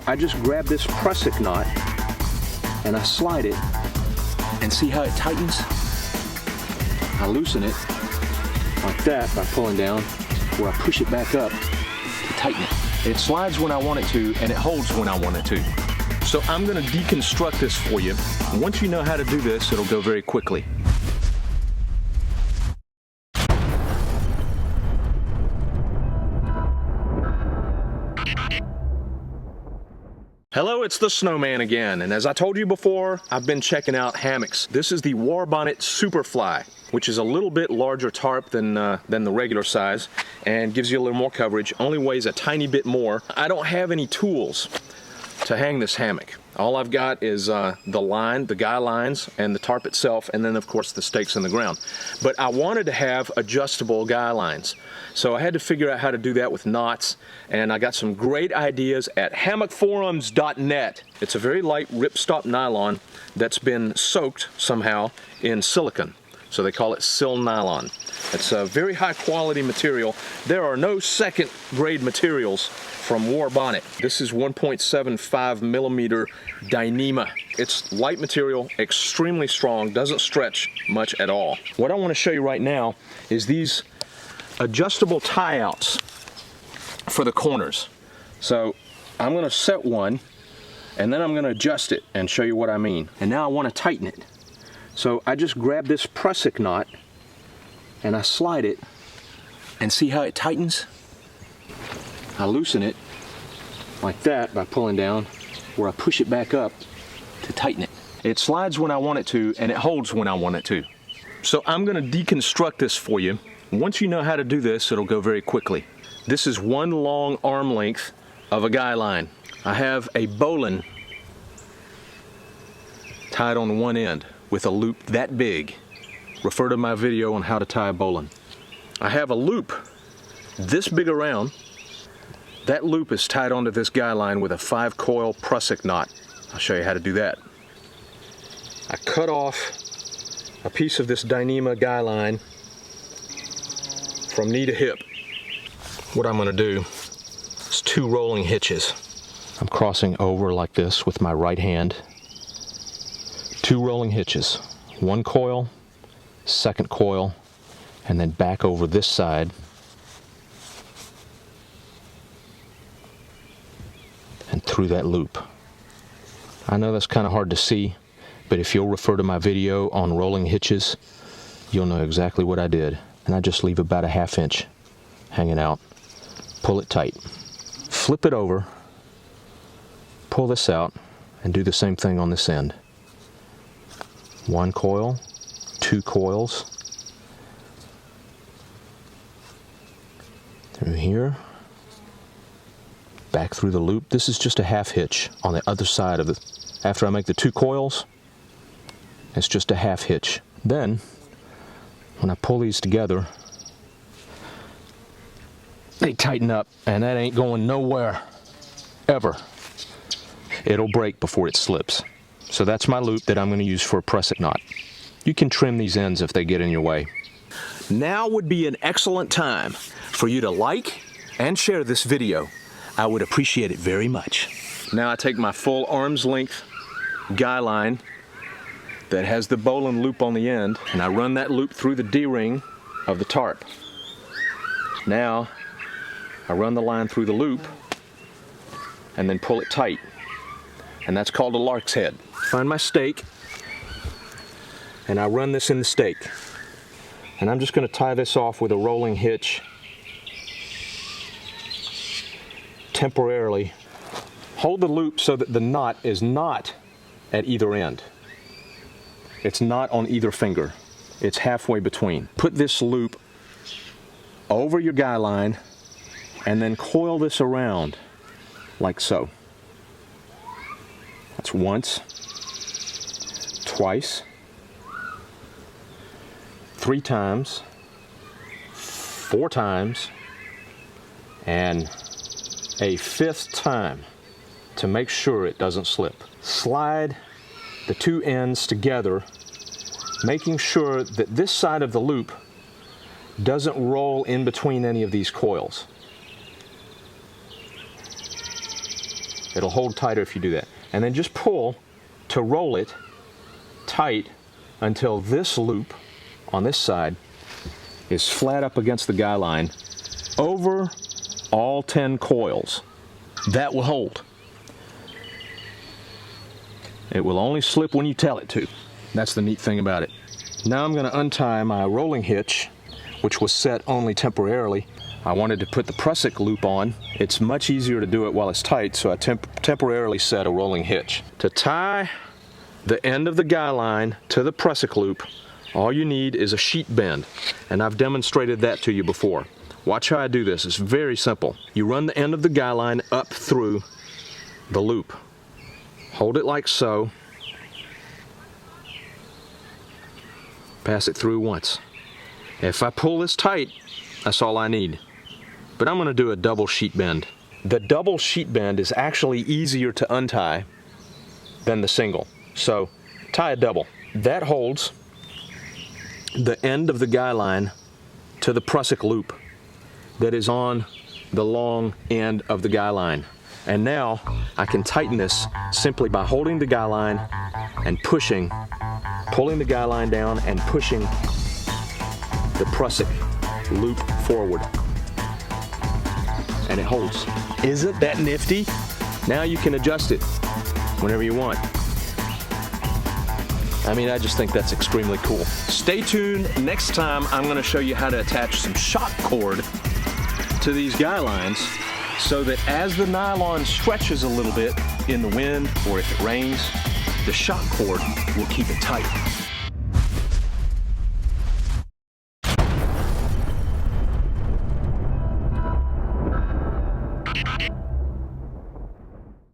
I just grab this prusik knot and I slide it, and see how it tightens? I loosen it like that by pulling down, where I push it back up to tighten it. It slides when I want it to, and it holds when I want it to. So I'm going to deconstruct this for you. Once you know how to do this, it'll go very quickly. Hello, it's the Snowman again, and as I told you before, I've been checking out hammocks. This is the Bonnet Superfly, which is a little bit larger tarp than the regular size and gives you a little more coverage, only weighs a tiny bit more. I don't have any tools to hang this hammock. All I've got is the line, the guy lines, and the tarp itself, and then of course the stakes in the ground. But I wanted to have adjustable guy lines, so I had to figure out how to do that with knots, and I got some great ideas at hammockforums.net. It's a very light ripstop nylon that's been soaked somehow in silicone, so they call it SIL Nylon. It's a very high quality material. There are no second grade materials from Bonnet. This is 1.75 millimeter Dyneema. It's light material, extremely strong, doesn't stretch much at all. What I want to show you right now is these adjustable tie-outs for the corners. So I'm going to set one, and then I'm going to adjust it and show you what I mean. And now I want to tighten it. So I just grab this prusik knot and I slide it, and see how it tightens? I loosen it like that by pulling down, where I push it back up to tighten it. It slides when I want it to, and it holds when I want it to. So I'm going to deconstruct this for you. Once you know how to do this, it'll go very quickly. This is one long arm length of a guy line. I have a bowline tied on one end with a loop that big. Refer to my video on how to tie a bowline. I have a loop this big around. That loop is tied onto this guy line with a 5-coil prusik knot. I'll show you how to do that. I cut off a piece of this Dyneema guy line from knee to hip. What I'm going to do is 2 rolling hitches. I'm crossing over like this with my right hand. 2 rolling hitches. 1 coil, 2nd coil, and then back over this side. And through that loop. I know that's kind of hard to see, but if you'll refer to my video on rolling hitches, you'll know exactly what I did. And I just leave about a 1/2 inch hanging out. Pull it tight. Flip it over, pull this out, and do the same thing on this end. 1 coil, 2 coils, through here, back through the loop. This is just a 1/2 hitch on the other side of it. After I make the 2 coils, it's just a 1/2 hitch. Then, when I pull these together, they tighten up, and that ain't going nowhere, ever. It'll break before it slips. So that's my loop that I'm going to use for a prusik knot. You can trim these ends if they get in your way. Now would be an excellent time for you to like and share this video. I would appreciate it very much. Now I take my full arm's length guy line that has the bowline loop on the end, and I run that loop through the D-ring of the tarp. Now I run the line through the loop and then pull it tight. And that's called a Larks Head. Find my stake, and I run this in the stake. And I'm just going to tie this off with a rolling hitch temporarily. Hold the loop so that the knot is not at either end. It's not on either finger. It's halfway between. Put this loop over your guy line and then coil this around like so. That's once, twice, 3 times, 4 times, and a 5th time to make sure it doesn't slip. Slide the 2 ends together, making sure that this side of the loop doesn't roll in between any of these coils. It'll hold tighter if you do that. And then just pull to roll it tight until this loop on this side is flat up against the guy line over all 10 coils. That will hold. It will only slip when you tell it to. That's the neat thing about it. Now I'm going to untie my rolling hitch, which was set only temporarily. I wanted to put the prusik loop on. It's much easier to do it while it's tight, so I temporarily set a rolling hitch. To tie the end of the guy line to the prusik loop, all you need is a sheet bend, and I've demonstrated that to you before. Watch how I do this. It's very simple. You run the end of the guy line up through the loop. Hold it like so. Pass it through once. If I pull this tight, that's all I need. But I'm going to do a double sheet bend. The double sheet bend is actually easier to untie than the single. So tie a double. That holds the end of the guy line to the prusik loop that is on the long end of the guy line. And now I can tighten this simply by holding the guy line and pushing, pulling the guy line down and pushing the prusik loop forward. And it holds. Isn't that nifty? Now you can adjust it whenever you want. I mean, I just think that's extremely cool. Stay tuned. Next time I'm going to show you how to attach some shock cord to these guy lines so that as the nylon stretches a little bit in the wind or if it rains, the shock cord will keep it tight.